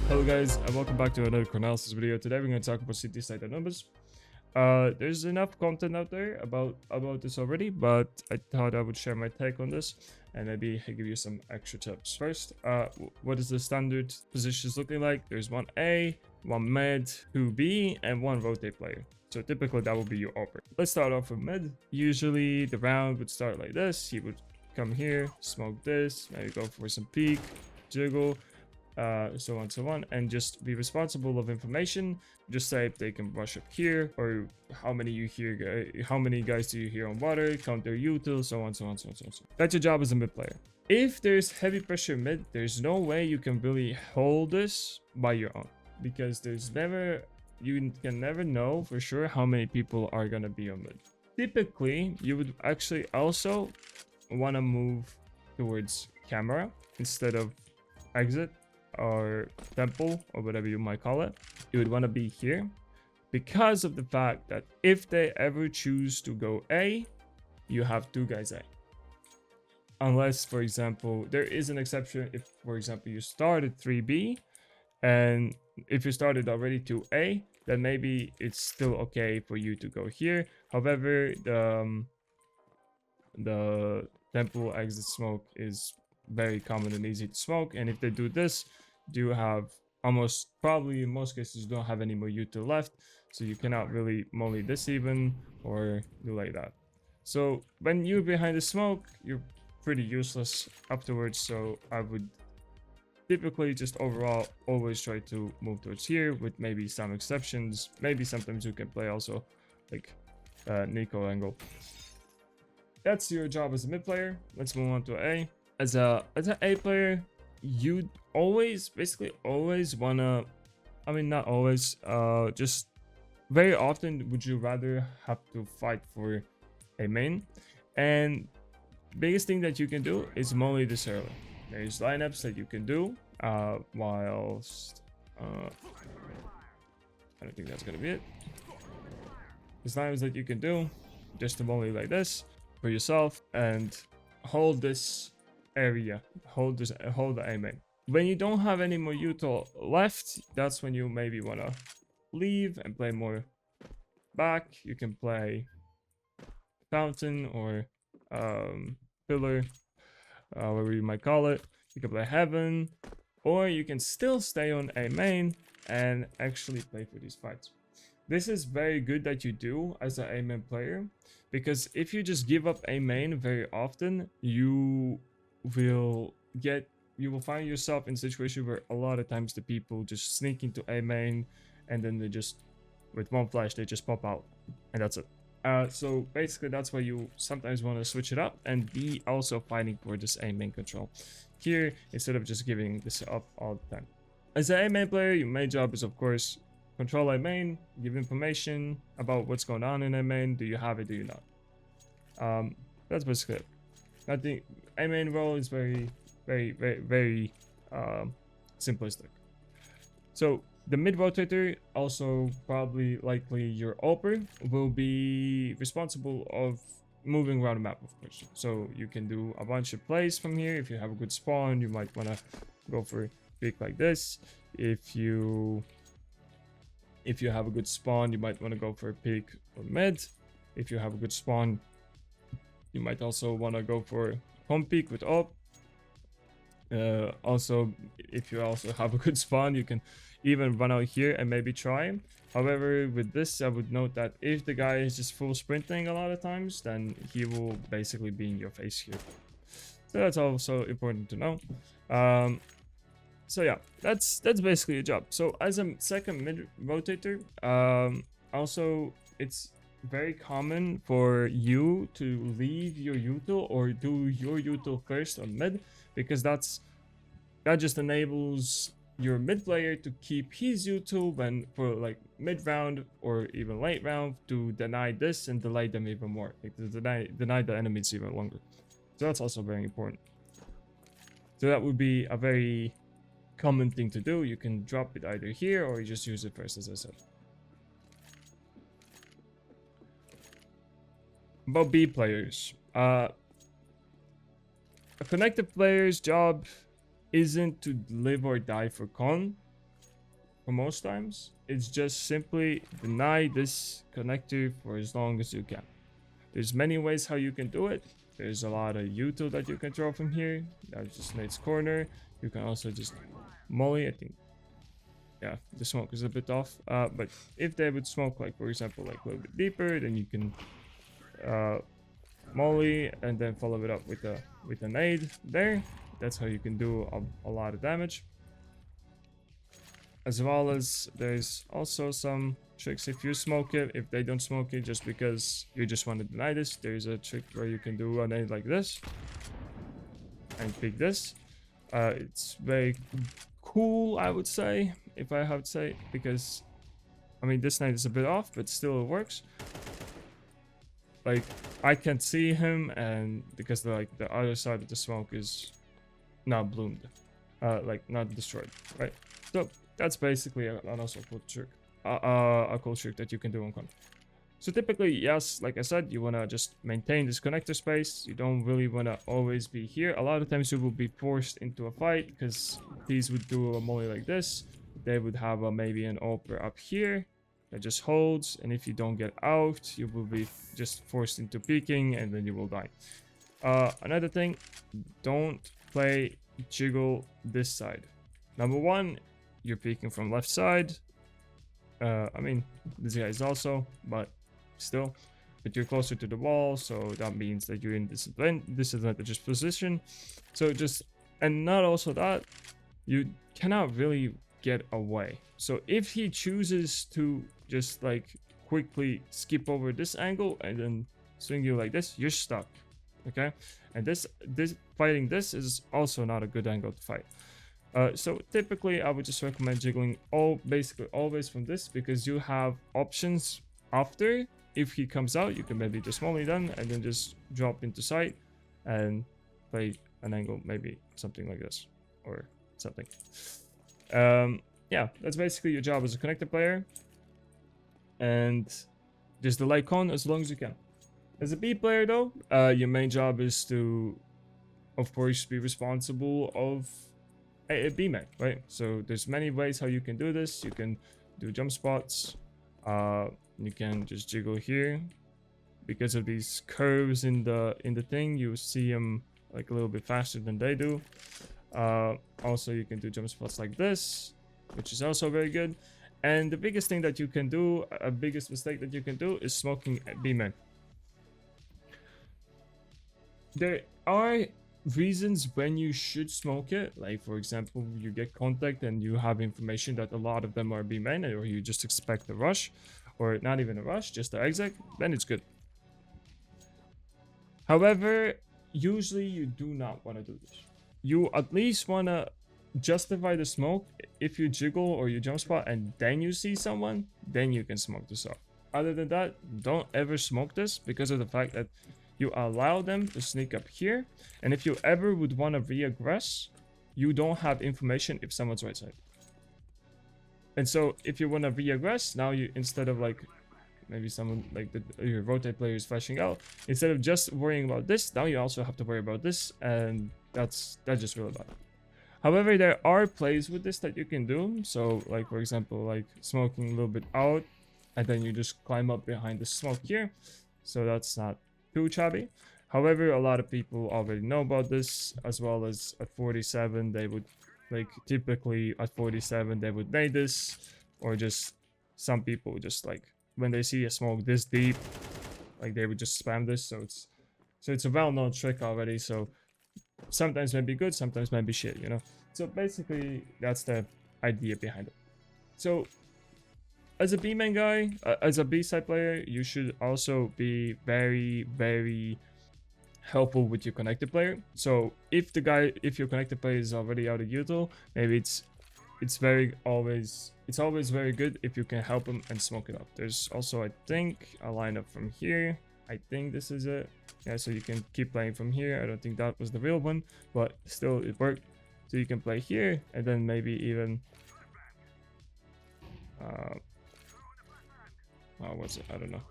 Hello guys and welcome back to another Cornalysis video. Today we're going to talk about city state Anubis. There's enough content out there about this already, but I thought I would share my take on this and maybe give you some extra tips. First, what is the standard positions looking like? There's one A, one mid, 2B, and one rotate player. So typically that would be your upper. Let's start off with mid. Usually the round would start like this. He would come here, smoke this, maybe go for some peek, jiggle, so on, and just be responsible of information. Just say if they can rush up here, or how many guys do you hear on water, count their util, so on. That's your job as a mid player. If there's heavy pressure mid, there's no way you can really hold this by your own, because you can never know for sure how many people are gonna be on mid. Typically, you would actually also want to move towards camera instead of exit or temple or whatever you might call it. You would want to be here because of the fact that if they ever choose to go A, you have two guys A. Unless, for example, there is an exception if, for example, you started 3B, and if you started already 2A, then maybe it's still okay for you to go here. However, the temple exit smoke is very common and easy to smoke, and if they do this, do have almost probably in most cases don't have any more util left, so you cannot really molly this even or do like that. So when you're behind the smoke, you're pretty useless afterwards. So I would typically just overall always try to move towards here, with maybe some exceptions. Maybe sometimes you can play also like Nico angle. That's your job as a mid player. Let's move on to A. As an A player, you basically always wanna, I mean not always, just very often would you rather have to fight for a main. And biggest thing that you can do is molly this early. There's lineups that you can do whilst I don't think that's gonna be it. There's lineups that you can do just to molly like this for yourself and hold this area, hold the A main. When you don't have any more util left, that's when you maybe want to leave and play more back. You can play fountain or pillar, whatever you might call it. You can play heaven, or you can still stay on A main and actually play for these fights. This is very good that you do as an A main player, because if you just give up A main very often, you will find yourself in a situation where a lot of times the people just sneak into A main, and then they just, with one flash, they just pop out, and that's it. So basically that's why you sometimes want to switch it up and be also fighting for this A main control here instead of just giving this up all the time. As an A main player, your main job is of course control A main, give information about what's going on in A main. Do you have it? Do you not? That's basically it. I think A main role is very simplistic. So the mid rotator, also probably likely your upper, will be responsible of moving around the map, of course. So you can do a bunch of plays from here. If you have a good spawn, you might want to go for a pick like this. If you have a good spawn, you might want to go for a pick or mid. If you have a good spawn, you might also want to go for home peek with up. Also, if you also have a good spawn, you can even run out here and maybe try. However, with this, I would note that if the guy is just full sprinting a lot of times, then he will basically be in your face here. So that's also important to know. So yeah, that's basically your job. So as a second mid rotator, also it's very common for you to leave your util or do your util first on mid, because that just enables your mid player to keep his util when for like mid round or even late round to deny this and delay them even more, like to deny the enemies even longer. So that's also very important. So that would be a very common thing to do. You can drop it either here or you just use it first, as I said. About B players, a connected player's job isn't to live or die for con. for most times, it's just simply deny this connector for as long as you can. There's many ways how you can do it. There's a lot of util that you can throw from here. That just makes corner. You can also just molly. I think, yeah, the smoke is a bit off. But if they would smoke, like for example, like a little bit deeper, then you can molly and then follow it up with a nade there. That's how you can do a lot of damage. As well as there's also some tricks if you smoke it. If they don't smoke it just because you just want to deny this, there's a trick where you can do a nade like this and pick this. It's very cool, I would say, if I have to say, because I mean this nade is a bit off, but still it works. Like I can see him, and because the other side of the smoke is not bloomed, like not destroyed, right? So that's basically an also cool trick, a cool trick that you can do on Con. So typically, yes, like I said, you want to just maintain this connector space. You don't really want to always be here. A lot of times you will be forced into a fight because these would do a molly like this. They would have maybe an opener up here that just holds, and if you don't get out, you will be just forced into peeking, and then you will die. Another thing, don't play jiggle this side. Number one, you're peeking from left side. I mean, this guy is also, but still, but you're closer to the wall, so that means that you're in disadvantageous position. So just, and not also that, you cannot really get away. So if he chooses to just like quickly skip over this angle and then swing you like this, you're stuck. Okay, and this fighting this is also not a good angle to fight. So typically I would just recommend jiggling basically always from this, because you have options after. If he comes out, you can maybe just molly then and then just drop into sight and play an angle, maybe something like this or something. Yeah, that's basically your job as a connector player, and just delay con as long as you can. As a B player though, your main job is to, of course, be responsible of a B main, right? So there's many ways how you can do this. You can do jump spots. You can just jiggle here. Because of these curves in the thing, you see them like a little bit faster than they do. Also, you can do jump spots like this, which is also very good. And the biggest thing that you can do, biggest mistake that you can do, is smoking B main. There are reasons when you should smoke it, like for example, you get contact and you have information that a lot of them are B main, or you just expect a rush, or not even a rush, just the exec, then it's good. However, usually you do not want to do this. You at least want to justify the smoke. If you jiggle or you jump spot and then you see someone, then you can smoke this off. Other than that, don't ever smoke this, because of the fact that you allow them to sneak up here, and if you ever would want to re-aggress, you don't have information if someone's right side. And so if you want to re-aggress, now you, instead of like maybe someone like your rotate player is flashing out, instead of just worrying about this, now you also have to worry about this, and that's just really bad. However, there are plays with this that you can do. So like for example, like smoking a little bit out, and then you just climb up behind the smoke here. So that's not too chubby. However, a lot of people already know about this, as well as at 47 they would, like typically at 47 they would nade this, or just some people just like when they see a smoke this deep, like they would just spam this. So it's a well-known trick already. So sometimes might be good, sometimes might be shit, you know. So basically that's the idea behind it. So as a B main guy, as a B side player, you should also be very, very helpful with your connected player. So if your connected player is already out of util, maybe it's always very good if you can help him and smoke it up. There's also, I think, a lineup from here. I think this is it. Yeah, so you can keep playing from here. I don't think that was the real one, but still it worked. So you can play here, and then maybe even what's it? I don't know.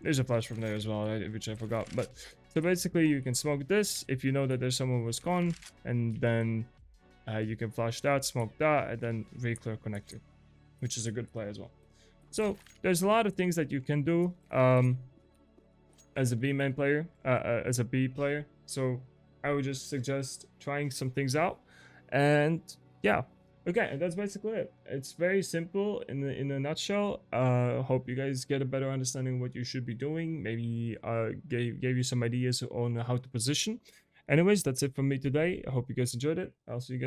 There's a flash from there as well, which I forgot. But so basically, you can smoke this if you know that there's someone was gone, and then you can flash that, smoke that, and then re-clear connector. which is a good play as well. So there's a lot of things that you can do as a B main player, as a B player. So I would just suggest trying some things out, and yeah. Okay, and that's basically it. It's very simple in a nutshell. Hope you guys get a better understanding of what you should be doing. Maybe gave you some ideas on how to position. Anyways, that's it from me today. I hope you guys enjoyed it. I'll see you guys.